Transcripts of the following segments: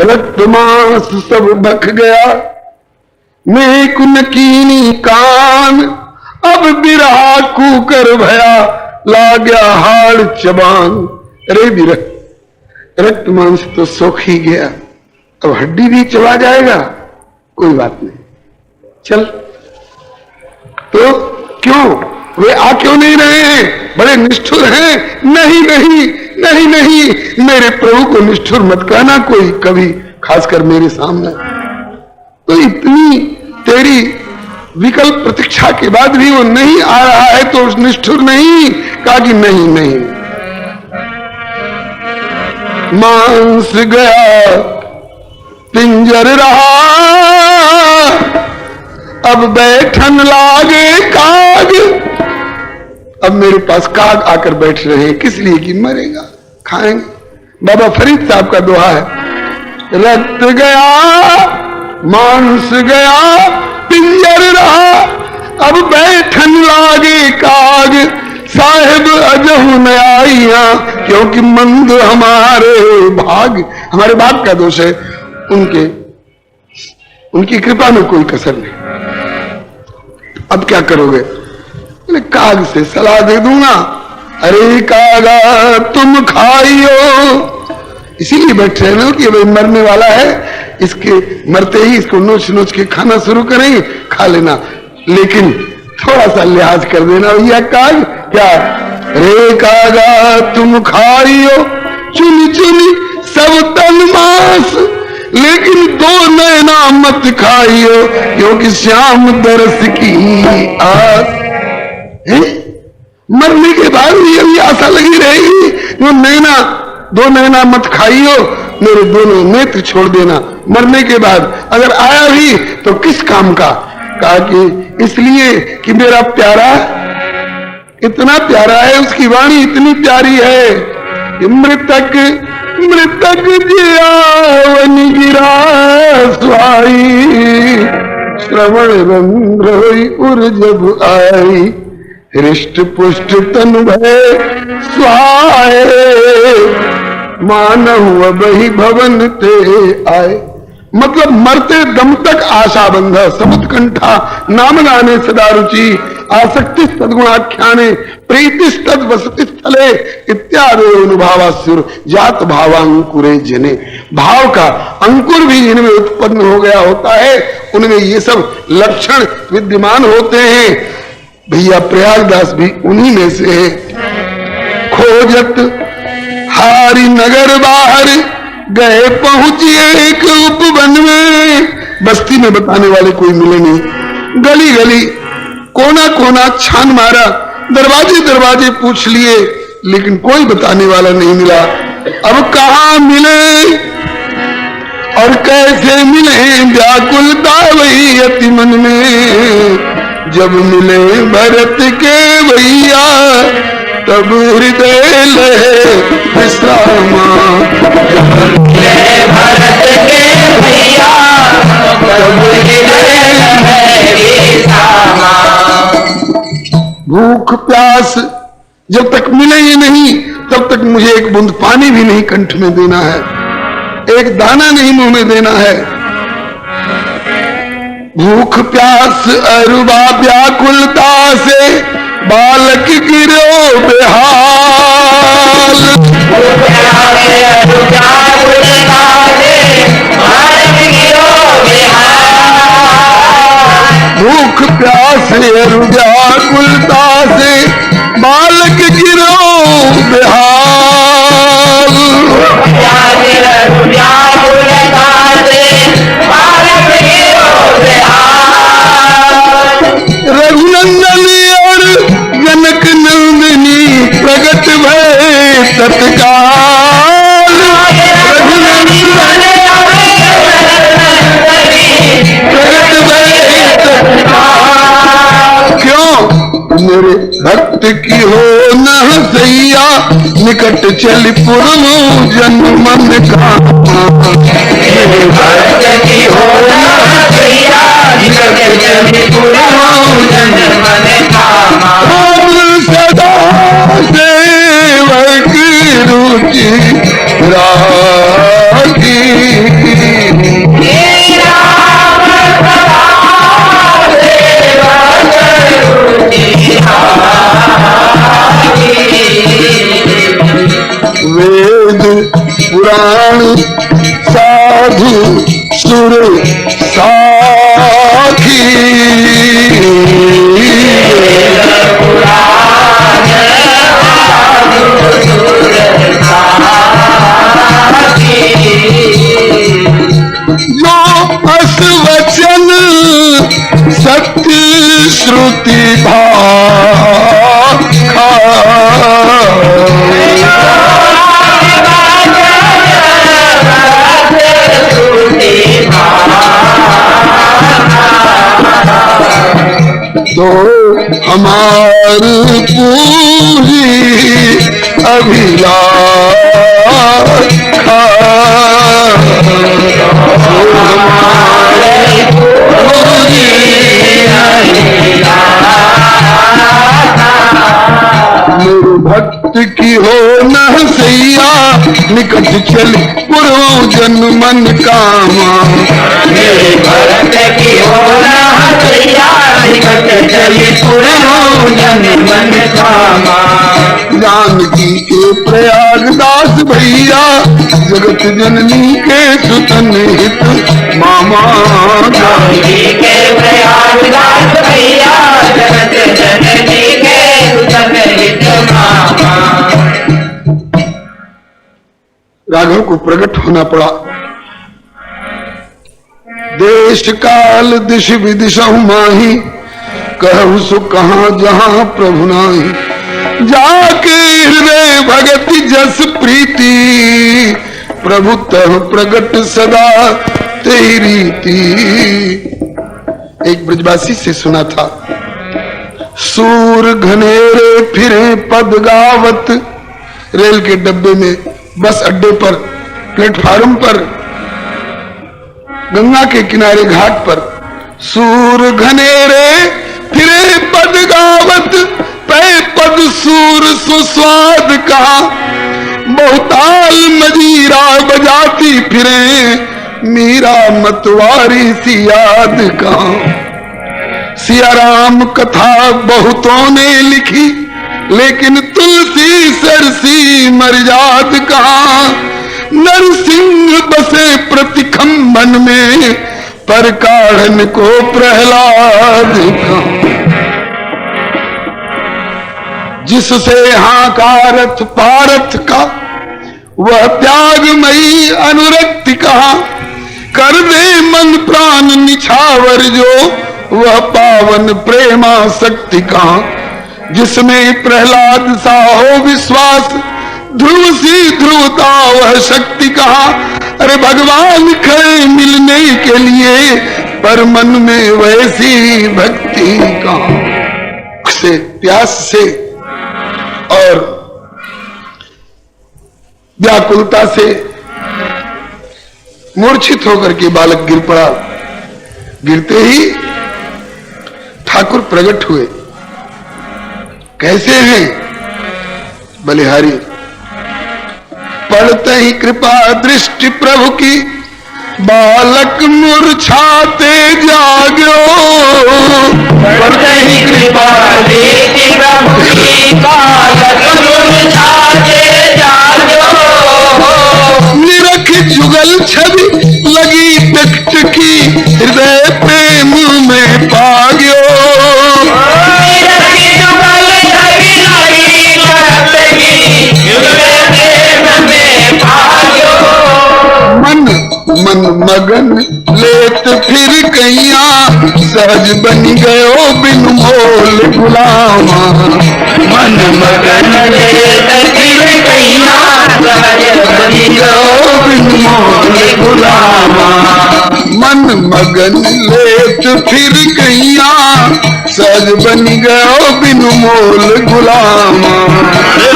रक्त मांस सब बख गया, मेघ नकीनी कान, अब बिरहा कूकर भया, ला गया हाड़ चबान। अरे बिरह, रक्त मांस तो सोख ही गया, अब हड्डी भी चबा जाएगा, कोई बात नहीं, चल। तो क्यों वे आ क्यों नहीं रहे हैं? बड़े निष्ठुर हैं। नहीं नहीं नहीं नहीं, मेरे प्रभु को निष्ठुर मत कहना कोई कभी, खासकर मेरे सामने। तो इतनी तेरी विकल्प प्रतीक्षा के बाद भी वो नहीं आ रहा है तो निष्ठुर नहीं? कहा कि नहीं नहीं, मांस गया पिंजर रहा, अब बैठन लागे काग। अब मेरे पास काग आकर बैठ रहे हैं, किस लिए? कि मरेगा, खाएंगे। बाबा फरीद साहब का दोहा है, रक्त गया मांस गया पिंजर रहा, अब बैठन लागे काग। साहेब अजहू न आईया, क्योंकि मंद हमारे भाग का दोष है, उनकी कृपा में कोई कसर नहीं। अब क्या करोगे? काग से सलाह दे दूंगा, अरे कागा तुम खाइयो, इसीलिए बैठ रहे ना कि भाई मरने वाला है, इसके मरते ही इसको नोच नोच के खाना शुरू करेंगे, खा लेना, लेकिन थोड़ा सा लिहाज कर देना भैया। काग क्या? रे कागा तुम खाइयो चुनी चुनी सब तन मांस, लेकिन दो नैना मत खाइयो, क्योंकि श्याम दरस की आस है। मरने के बाद भी अभी आशा लगी रहेगी, वो नैना, दो नैना मत खाइयो, मेरे दोनों नेत्र छोड़ देना। मरने के बाद अगर आया भी तो किस काम का? कहा कि इसलिए कि मेरा प्यारा इतना प्यारा है, उसकी वाणी इतनी प्यारी है कि मृतक मृतक जियावन गिरा स्वाई, श्रवण रंध्र उर जब आई, हृष्ट पुष्ट तन भय स्वाए, मानव वही भवन ते आए। मतलब मरते दम तक आशा बंध, समुत्कंठा नाम गाने सदा रुचि, आसक्ति सद्गुणाख्याने प्रीति तद वसति स्थले, इत्यादि अनुभावासुर जात भावांकुरे जने। भाव का अंकुर भी जिनमें उत्पन्न हो गया होता है, उनमें ये सब लक्षण विद्यमान होते हैं। भैया प्रयागदास भी उन्हीं में से है। खोजत हारी नगर बाहर गए, पहुंचे एक उपवन में, बस्ती में बताने वाले कोई मिले नहीं। गली गली कोना कोना छान मारा, दरवाजे दरवाजे पूछ लिए, लेकिन कोई बताने वाला नहीं मिला। अब कहाँ मिले और कैसे मिले, व्याकुलता वही अति मन में। जब मिले भरत के भैया, तब हृदय लहे विश्रामा। भरत के भैया, तब हृदय लहे विश्रामा। भूख प्यास जब तक मिले ही नहीं, तब तक मुझे एक बूंद पानी भी नहीं कंठ में देना है, एक दाना नहीं मुंह में देना है। भूख प्यास अरुबा व्याकुलता से, बालक गिरो बेहाल। भूख प्यास व्याकुलता से, बालक गिरो बेहाल। रघुनंदन और जनक नंदिनी प्रगट भय तत्काल। प्रगट भय तत्काल। क्यों? मेरे भक्त की हो न सैया, निकट चल पुरनु जन्म मन का। मेरे भक्त की हो न सैया, निकट चल पुरनु जन्म मन का। सदा सेवक रुचि राखी, साखी जो अस वचन सत्य श्रुति भाखा तो हमार पूरी अभिलाषा मेरे भक्त की हो न सैया निकट चली पूर्व जन्म मन कामा मेरे भक्त की हो न सैया निकट चली पूर्व जन्म मन कामा जानकी के प्रयागदास भैया जगत जननी के सुतन हित मामा जानकी के प्रयागदास भैया जगत जननी के सुतन हित मामा। राघव को प्रकट होना पड़ा। देश काल दिश विदिशहु माही कहु सु कहां जहां प्रभु नाही जाके हृदय भगति जस प्रीति प्रभु तह प्रगट सदा तेरी रीति। एक ब्रजवासी से सुना था सूर घनेरे फिरे पद गावत रेल के डब्बे में बस अड्डे पर प्लेटफार्म पर गंगा के किनारे घाट पर सूर घनेरे फिरे पद गावत पै पद सूर सुस्वाद का बहुताल मजीरा बजाती फिरे मीरा मतवारी सी याद का। सिया राम कथा बहुतों ने लिखी लेकिन तुलसी सरसी मर्याद कहा नरसिंह बसे प्रतिखंबन में पर काढ़न को प्रहलाद कहा। जिससे हाकारथ पारथ का वह त्यागमयी अनुरक्ति कहा कर दे मन प्राण निछावर जो वह पावन प्रेमा शक्ति कहा। जिसमें प्रहलाद सा हो विश्वास ध्रुव सी ध्रुवता वह शक्ति कहा। अरे भगवान खड़े मिलने के लिए पर मन में वैसी भक्ति कहा। से प्यास से और व्याकुलता से मूर्छित होकर के बालक गिर पड़ा। गिरते ही ठाकुर प्रकट हुए। कैसे हैं? बलिहारी पड़ते ही कृपा दृष्टि प्रभु की बालक मूर्छाते जाग्यो। पड़ते ही कृपा दृष्टि प्रभु की बालक मूर्छाते जाग्यो। निरख जुगल छवि लगी टकटकी हृदय प्रेम में पाग्यो। मन मन मगन लेत फिर कैया सहज बनी गयो बिन मोल गुलामा। मन मगन लेत फिर कैया सहज बनी गयो बिन मोल गुलामा। मन मगन लेत फिर कैया सहज बनी गयो बिन मोल गुलामा।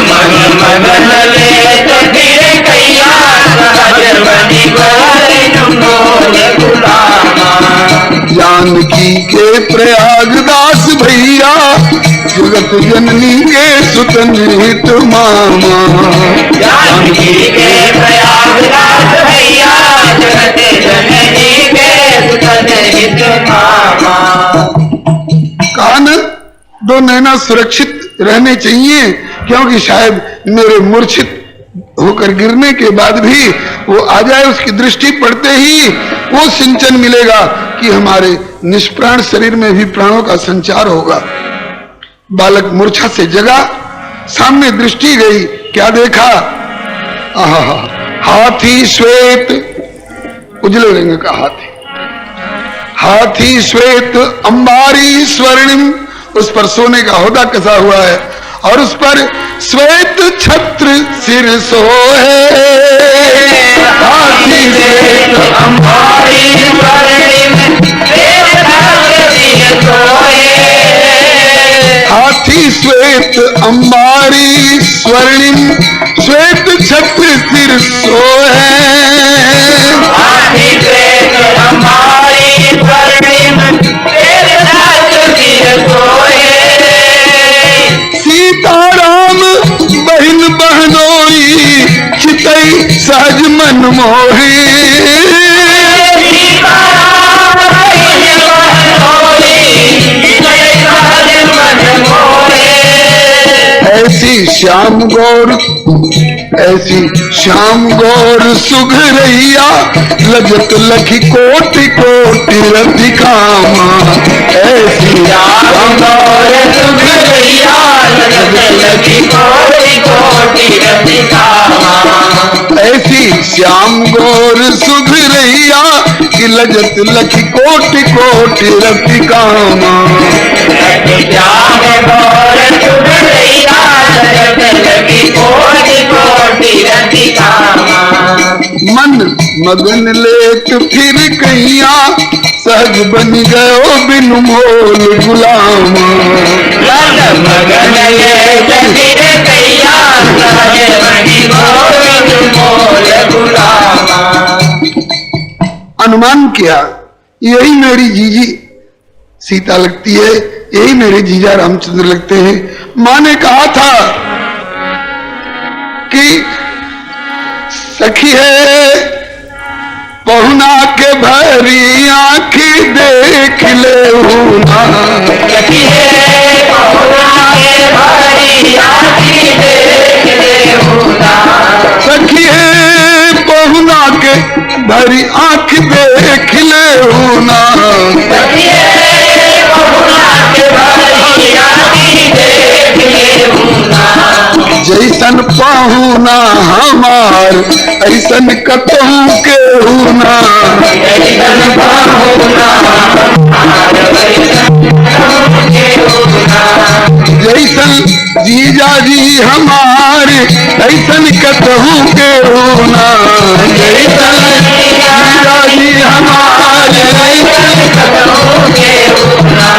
मन मगन लेत फिर कैया सहज बनी गयो बिन मोल गुलामा। जानकी के प्रयागदास भैया जगत जननी के सुतन हित मामा। जानकी के प्रयागदास भैया जगत जननी के सुतन हित मामा। कान दो नैना सुरक्षित रहने चाहिए क्योंकि शायद मेरे मूर्छित होकर गिरने के बाद भी वो आ जाए, उसकी दृष्टि पड़ते ही वो सिंचन मिलेगा कि हमारे निष्प्राण शरीर में भी प्राणों का संचार होगा। बालक मूर्छा से जगा, सामने दृष्टि गई, क्या देखा? आहा, हाथी श्वेत, उजले रंग का हाथी, हाथी श्वेत अंबारी स्वर्णिम, उस पर सोने का होदा कसा हुआ है और उस पर श्वेत छत्र सिर सोहे। हाथी श्वेत अंबारी स्वर्णिम, हाथी श्वेत अंबारी स्वर्णिम, श्वेत छत्र सिर सोहे। हाथी श्वेत अंबारी स्वर्णिम, श्वेत छत्र सिर सोहे। सीताराम बहन बहनोई, चितई सहज मन मोही। ऐसी श्याम गौर, ऐसी श्याम गौर सुघरैया, लजत लखी कोटि कोटि रतिकामा। ऐसी श्याम गौर सुघरैया, लजत लखी कोटि कोटि रतिकामा। ऐसी श्याम गौर सुघरैया, कि लजत लखी कोटि कोटि रतिकामा। मन मगन लेत फिर कैया, सहज बन गयो बिनु मोल गुलामा। मन मगन लेत फिर कैया, सहज बन गयो बिनु मोल गुलामा। अनुमान किया, यही मेरी जीजी सीता लगती है, यही मेरे जीजा रामचंद्र लगते हैं। माँ ने कहा था कि सखी है पहुना के भरी आँखी देख ले ना। सखी है पहुना के भरी आँखी देख ले ना। सखी है पहुना के भरी आँख देख ले ना। सखी है पहुना के भरी आँख देख ले ना। जैसन पाहुना हमार ऐसन कतहु के हुना। जैसन पाहुना जैसन जीजा जी हमार ऐसन कतहु के हुना। जैसन जीजा जी हमार ऐसन कतहु के हुना।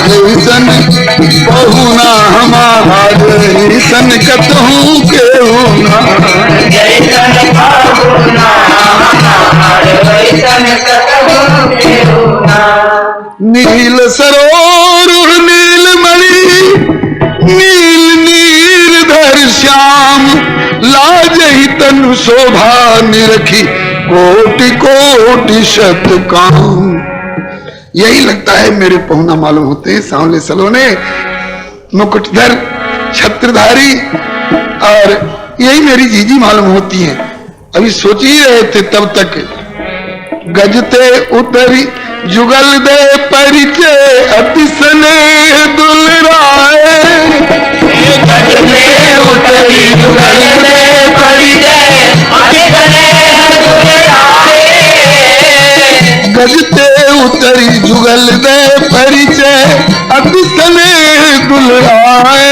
जैसन बहुना हमार ऐसन कतहु के हुना। जैसन बहुना हमार ऐसन कतहु के हुना। नील सरोवर नीलमणि, नील नीलधर श्याम, लाज ही तनु शोभा निरखी, कोटि कोटि शत काम। यही लगता है मेरे पहुना मालूम होते हैं, सांवले सलोने, मुकुटधर, छत्रधारी, और यही मेरी जीजी मालूम होती हैं। अभी सोच ही रहे थे तब तक, गजते उतरी जुगल दे परिचय, अति स्नेह दुलराए। गजते उतरी जुगल दे परिचय, अति स्नेह दुलराए। गजते उतरी जुगल दे परिचय, अति स्नेह दुलराए।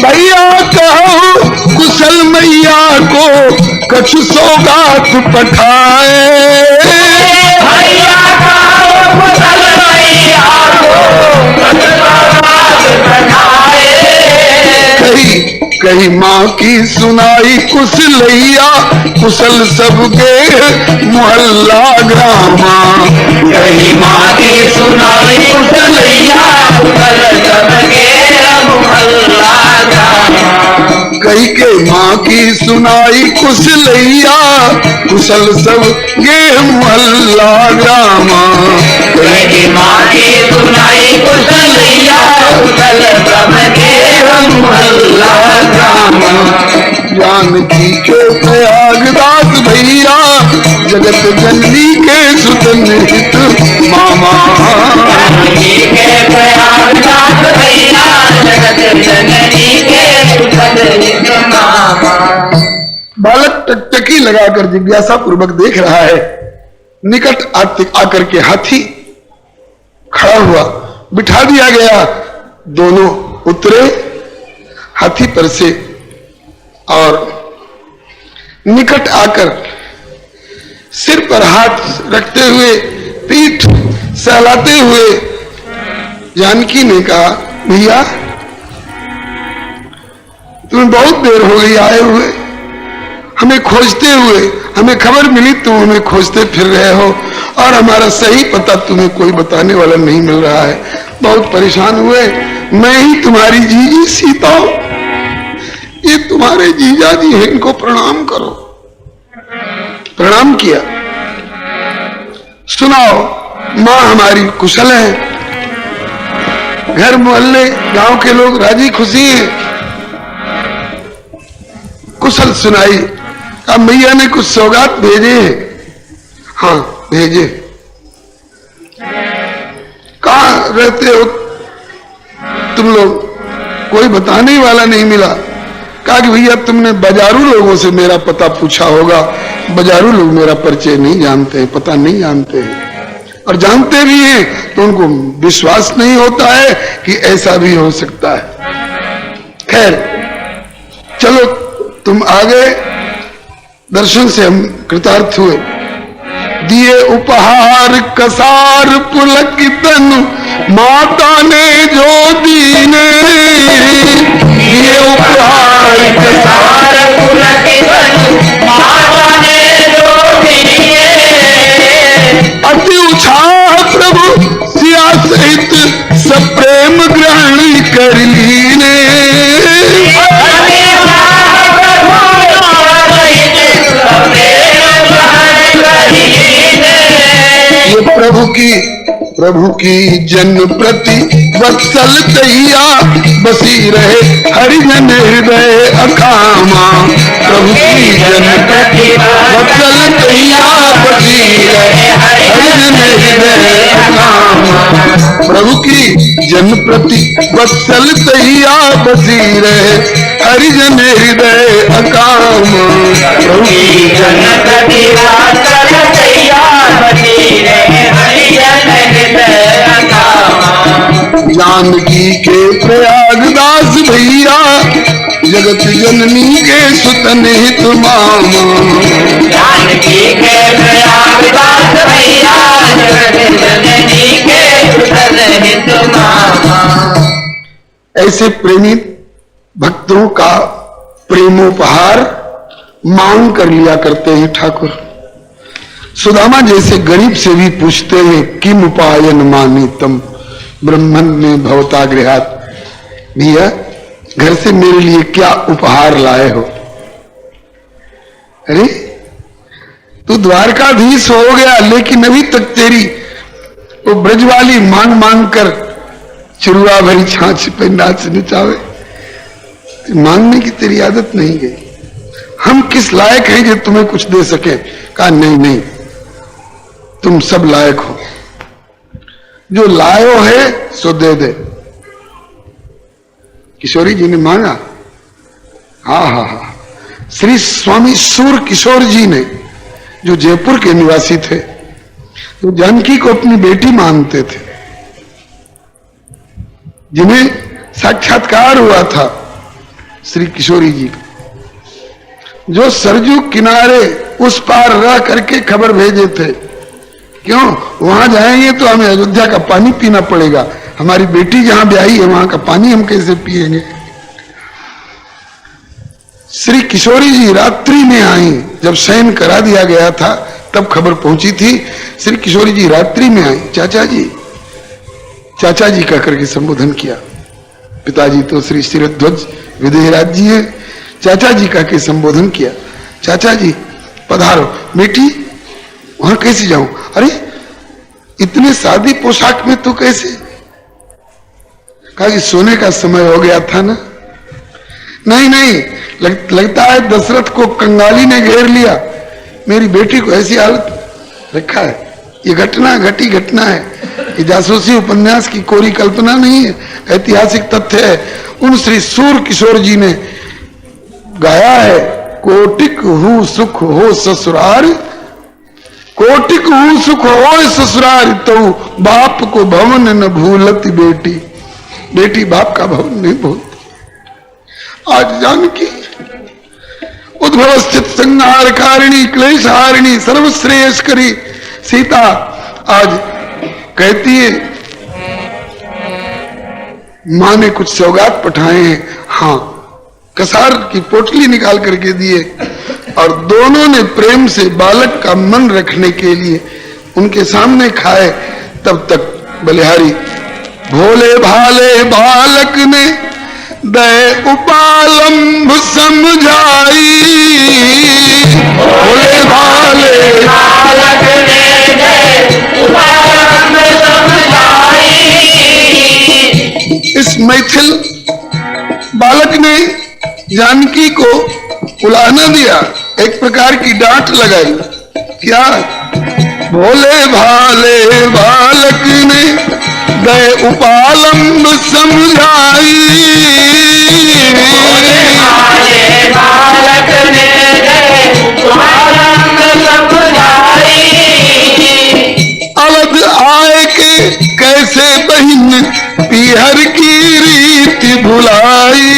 भैया कहो कुशल मैया को कछु सौगात पठाए। भैया कहो कुशल मैया को कछु सौगात पठाए। कही माँ की सुनाई कुशलैया, कुशल सबके मोहल्ला ग्रामा। कही माँ की सुनाई कुशलैया, कुशल सबके मोहल्ला ग्रामा। कही के माँ माँ की सुनाई कुशलैया, कुशल सब ये मोहल्ला ग्रामा। तेरी माँ की सुनाई कुशलैया, कुशल सब ये मोहल्ला ग्रामा। जानकी के प्रयागदास भैया, जगत जननी के सुतन हित मामा। जानकी के प्रयागदास भैया, जगत जननी के सुतन हित मामा। बालक टकटकी लगाकर जिज्ञासा पूर्वक देख रहा है। निकट आकर के हाथी खड़ा हुआ, बिठा दिया गया। दोनों उतरे हाथी पर से और निकट आकर सिर पर हाथ रखते हुए, पीठ सहलाते हुए जानकी ने कहा, भैया तुम्हें बहुत देर हो गई आए हुए, हमें खोजते हुए। हमें खबर मिली तुम हमें खोजते फिर रहे हो और हमारा सही पता तुम्हें कोई बताने वाला नहीं मिल रहा है। बहुत परेशान हुए। मैं ही तुम्हारी जीजी सीता हूं, ये तुम्हारे जीजा जी हैं, इनको प्रणाम करो। प्रणाम किया। सुनाओ, माँ हमारी कुशल है, घर मोहल्ले गांव के लोग राजी खुशी हैं। कुशल सुनाई। अब मैया ने कुछ सौगात भेजे हैं। हाँ भेजे। कहाँ रहते हो तुम लोग? कोई बताने वाला नहीं मिला। कहा कि भैया तुमने बाजारू लोगों से मेरा पता पूछा होगा, बाजारू लोग मेरा परिचय नहीं जानते हैं, पता नहीं जानते हैं, और जानते भी हैं तो उनको विश्वास नहीं होता है कि ऐसा भी हो सकता है। खैर चलो तुम आ गए, दर्शन से हम कृतार्थ हुए। दिए उपहार कसार पुलक तनु, माता ने जो दीने। दिए उपहार कसार पुलक तनु, माता ने जो दीने। अति उत्साह प्रभु सिया सहित सब प्रेम ग्रहण कर लीने। ये प्रभु की जन प्रति वत्सल तैया, बसी रहे हरिजन हृदय अखामा। प्रभु की जन प्रति वत्सल तैया, बसी रहे हरिजन हृदय अखामा। प्रभु की जन प्रति वत्सल तैया, बसी रहे हरिजन हृदय अकामा। प्रभु की जन प्रति वत्सल तैया, बसी रहे हरिजन हृदय अकामा। जानकी के प्रयागदास भैया, जगत जननी के सुतन हित मामा। जानकी के प्रयागदास भैया, जगत जननी के सुतन हित मामा। ऐसे प्रेमी भक्तों का प्रेमोपहार मांग कर लिया करते हैं ठाकुर। सुदामा जैसे गरीब से भी पूछते हैं, किम उपायन मानितम ब्रह्मन में भवतागृहात। भैया घर से मेरे लिए क्या उपहार लाए हो? अरे तू द्वारकाधीश हो गया, लेकिन अभी तक तेरी वो ब्रजवाली मांग मांग कर चुरुआ भरी छाछ पे नाच नचावे, मांगने की तेरी आदत नहीं गई। हम किस लायक हैं जो तुम्हें कुछ दे सके? कहा नहीं नहीं, तुम सब लायक हो, जो लायो है सो दे दे। किशोरी जी ने मांगा। हाँ हाँ हाँ, श्री स्वामी सूर किशोर जी ने, जो जयपुर के निवासी थे, तो जानकी को अपनी बेटी मानते थे, जिन्हें साक्षात्कार हुआ था श्री किशोरी जी का, जो सरजू किनारे उस पार रह करके खबर भेजे थे, क्यों वहां जाएंगे तो हमें अयोध्या का पानी पीना पड़ेगा, हमारी बेटी जहां ब्याही है वहां का पानी हम कैसे पिएंगे। श्री किशोरी जी रात्रि में आई, जब शयन करा दिया गया था तब खबर पहुंची थी। श्री किशोरी जी रात्रि में आई, चाचा जी चाचा जी कहकर के संबोधन किया। पिताजी तो श्री शिरध्वज विदेहराज जी है, चाचा जी का के संबोधन किया। चाचा जी पधारो। बेटी वहां कैसे जाऊं? अरे इतने सादी पोशाक में तो कैसे? कहा कि सोने का समय हो गया था ना। नहीं नहीं, लगता है दशरथ को कंगाली ने घेर लिया, मेरी बेटी को ऐसी हालत रखा है। ये घटना घटी घटना है, ये जासूसी उपन्यास की कोरी कल्पना नहीं है, ऐतिहासिक तथ्य है। उन श्री सूर किशोर जी ने गाया है, कोटिक हूं सुख हो ससुरार, कोटिक हूं सुख हो ससुरार, तो बाप को भवन न भूलती बेटी। बेटी बाप का भवन नहीं भूलती। आज जानकी उद्भव स्थित संहार कारिणी क्लेश हारिणी सर्वश्रेयस्करी सीता आज कहती है मां ने कुछ सौगात पठाए हैं। हाँ, कसार की पोटली निकाल करके दिए और दोनों ने प्रेम से बालक का मन रखने के लिए उनके सामने खाए। तब तक बलिहारी भोले भाले बालक ने दय उपालंब समझाई, भोले भाले बालक ने दय उपालंब समझाई। इस मैथिल बालक ने जानकी को उलाहना दिया, एक प्रकार की डांट लगाई। क्या? भोले भाले बालक ने दय उपालंब समझाई, बालक ने दय उपालंब समझाई। अवध आए के कैसे बहिन पीहर की रीति भुलाई,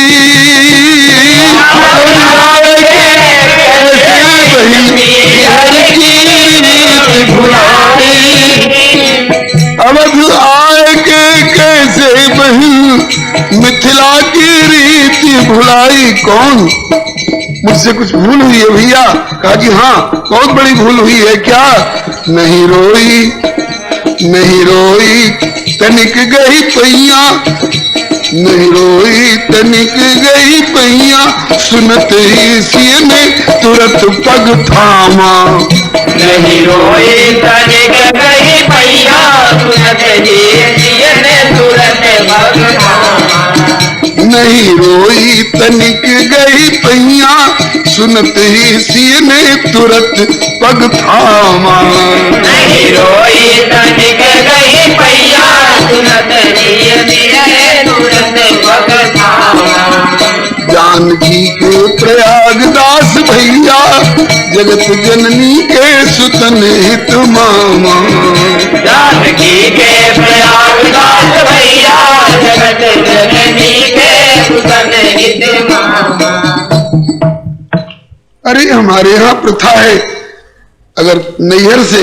अवध आए के कैसे बहिन मिथिला की रीति भुलाई। कौन? मुझसे कुछ भूल हुई है भैया? कहा जी हाँ, बहुत बड़ी भूल हुई है। क्या? नहीं रोई नहीं रोई तनिक गई पैया, नहीं रोई तनिक गई पैया, सुनत ही सिय ने तुरंत पग थामा। नहीं रोई तनिक गई पैया, सुनत ही सिय ने तुरंत पग थामा। नहीं रोई तनिक गई पैया, सुनत ही सिय ने तुरंत पग थामा। नहीं रोई तनिक गई पैया, सुनत ही सिय ने तुरंत पग थामा। जानकी के प्रयागदास भैया, जगत जननी के सुतन हित मामा। जानकी के प्रयागदास भैया, जगत जननी के सुतन हित मामा। अरे हमारे यहाँ प्रथा है, अगर नैहर से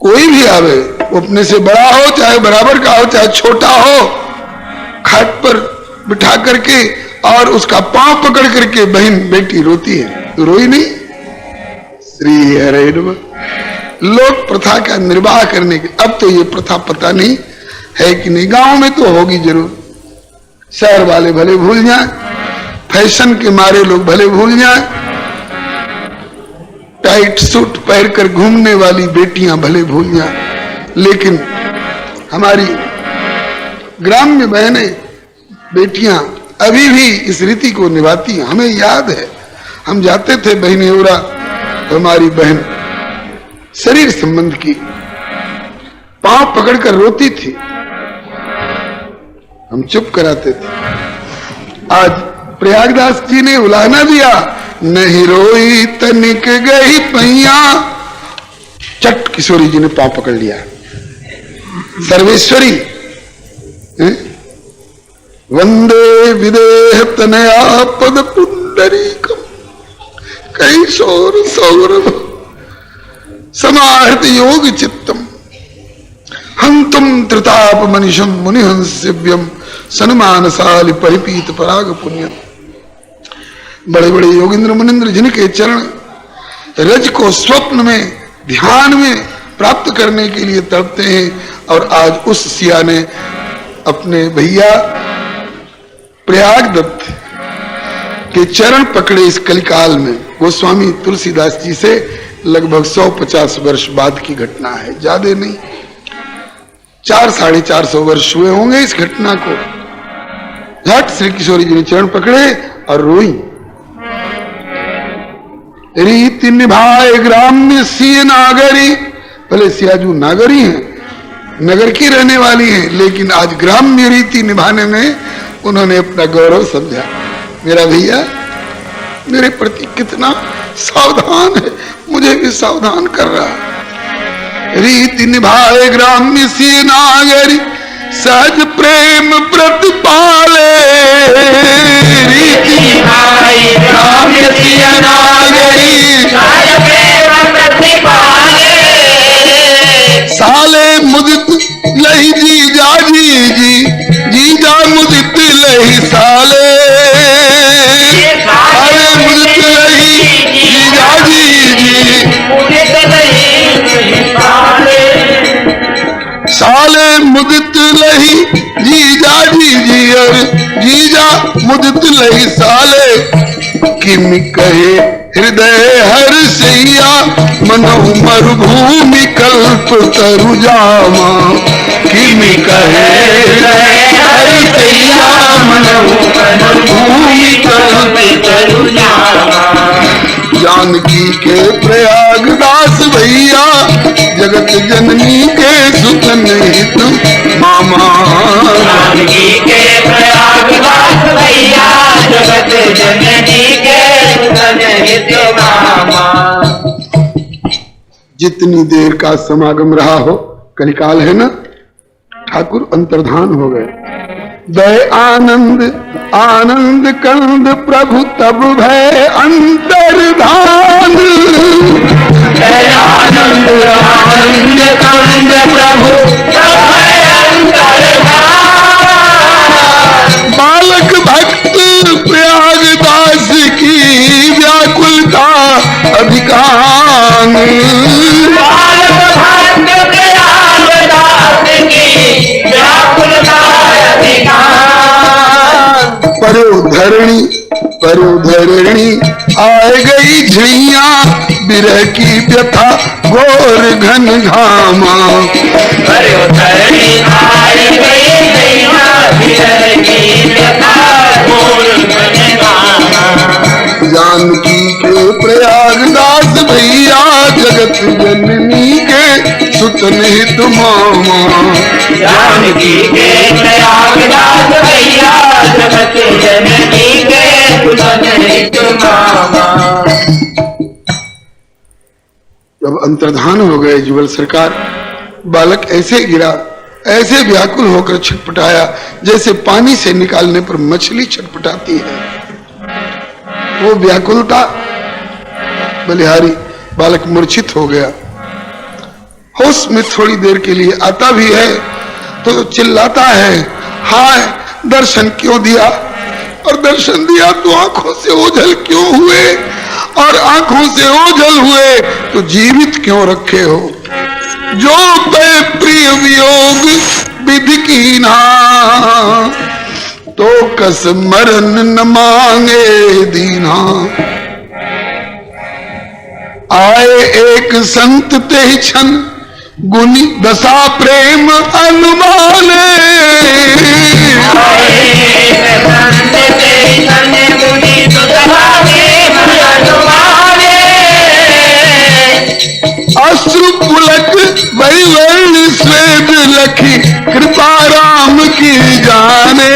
कोई भी आवे, वो अपने से बड़ा हो चाहे बराबर का हो चाहे छोटा हो, खाट पर बिठा करके और उसका पांव पकड़ करके बहन बेटी रोती है। तो रोई नहीं? श्री हरे नमः। लोक प्रथा का निर्वाह करने के, अब तो ये प्रथा पता नहीं है कि नहीं, गांव में तो होगी जरूर। शहर वाले भले भूल जाएं, फैशन के मारे लोग भले भूल जाएं, टाइट सूट पहनकर घूमने वाली बेटियां भले भूल जाएं, लेकिन हमारी ग्राम्य बहनें बेटियां अभी भी इस रीति को निभाती हैं। हमें याद है, हम जाते थे बहनेरा, तो हमारी बहन शरीर संबंध की पांव पकड़कर रोती थी, हम चुप कराते थे। आज प्रयागदास जी ने उलाहना दिया, नहीं रोई तनिक गई पैया, चट किशोरी जी ने पांव पकड़ लिया। सर्वेश्वरी वंदे विदेह तनया पद पुंडरीकम, कैशोर सौरभ समाहृत योग चित्तम, हंतुम त्रिताप मनिषम मुनिहंस्यव्यम, सन्मानसालि परिपीत पराग पुण्यम। बड़े बड़े योगिंद्र मुनिंद्र जिनके चरण रज को स्वप्न में ध्यान में प्राप्त करने के लिए तड़पते हैं, और आज उस सिया ने अपने भैया प्रयाग दत्त के चरण पकड़े इस कलिकाल में। गोस्वामी तुलसीदास जी से लगभग 150 वर्ष बाद की घटना है, ज्यादा नहीं, 400-450 वर्ष हुए होंगे इस घटना को। झट श्री किशोरी जी ने चरण पकड़े और रोई। रीति निभाए ग्राम्य सिय नागरी, भले सियाजू नागरी हैं, नगर की रहने वाली हैं, लेकिन आज ग्राम्य रीति निभाने में उन्होंने अपना गौरव समझा। मेरा भैया मेरे प्रति कितना सावधान है, मुझे भी सावधान कर रहा है। रीति निभाए ग्राम्य सिय नागरी, सहज प्रेम प्रतिपाले। रीति निभाए ग्राम्य सिय नागरी, सहज प्रेम प्रतिपाले। साले मुदित लही जीजा जी, जीजा मुदित लही साले। साले मुदित लही जीजा जी, मुदित लही साले। साले मुदित लही जीजा जी और जीजा मुदित लही साले। किम कहे हृदय हर सैया, मनहु मरुभूमि कल्प तरु जामा। किम कहे हृदय हर सैया, मनहु मरुभूमि कल्प तरु जामा। जानकी के प्रयागदास भैया, जगत जननी के सुत निहित मामा। जानकी के प्रयागदास भैया, जगत जननी के सुत निहित मामा। जितनी देर का समागम रहा हो, कलिकाल है ना, ठाकुर अंतर्धान हो गए। दय आनंद आनंद कंद प्रभु तब भय अंतर्धान। दय आनंद आनंद कंद प्रभु तब भय अंतर्धान। बालक भक्त प्रयागदास की व्याकुलता अधिकान। बालक भक्त प्रयागदास की व्याकुलता अधिकान। परोधरणी आए गई झैया, बिरह की व्यथा घोर घन घामा। परोधरणी आए गई झैया, बिरह की व्यथा घोर घन घामा। जानकी के प्रयागदास भैया, जगत जननी के सुत निहित मामा। जानकी के प्रयागदास भैया, जगत जननी के सुत निहित मामा। जब अंतर्धान हो गए जुगल सरकार, बालक ऐसे गिरा, ऐसे व्याकुल होकर छटपटाया जैसे पानी से निकालने पर मछली छटपटाती है। वो व्याकुलता, बलिहारी बालक मूर्छित हो गया। होश में थोड़ी देर के लिए आता भी है तो चिल्लाता है, हाय दर्शन क्यों दिया, और दर्शन दिया तो आंखों से ओझल क्यों हुए, और आंखों से ओझल हुए तो जीवित क्यों रखे हो। जो पे प्रिय वियोग विधि कीना, तो कस मरण न मांगे दीना। आए एक संत ते छन, गुनी दशा प्रेम अनुमाने। आए एक संत ते छन, गुनी दशा प्रेम अनुमाने। अश्रु पुलक वैवर्ण स्वेद लखी, कृपा राम की जाने।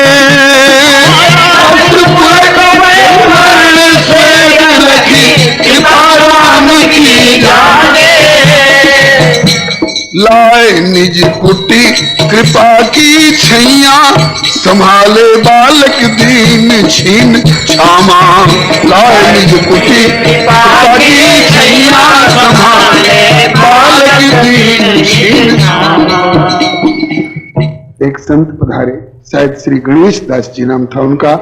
अश्रु पुलक वैवर्ण स्वेद लखी, कृपा राम की जाने। लाए निज कुटी कृपा की छैया, संभाले बालक दीन छीन क्षमा। लाए निज कुटी कृपा की छैया, संभाले बालक दीन छीन क्षमा। एक संत पधारे, शायद श्री गणेश दास जी नाम था उनका।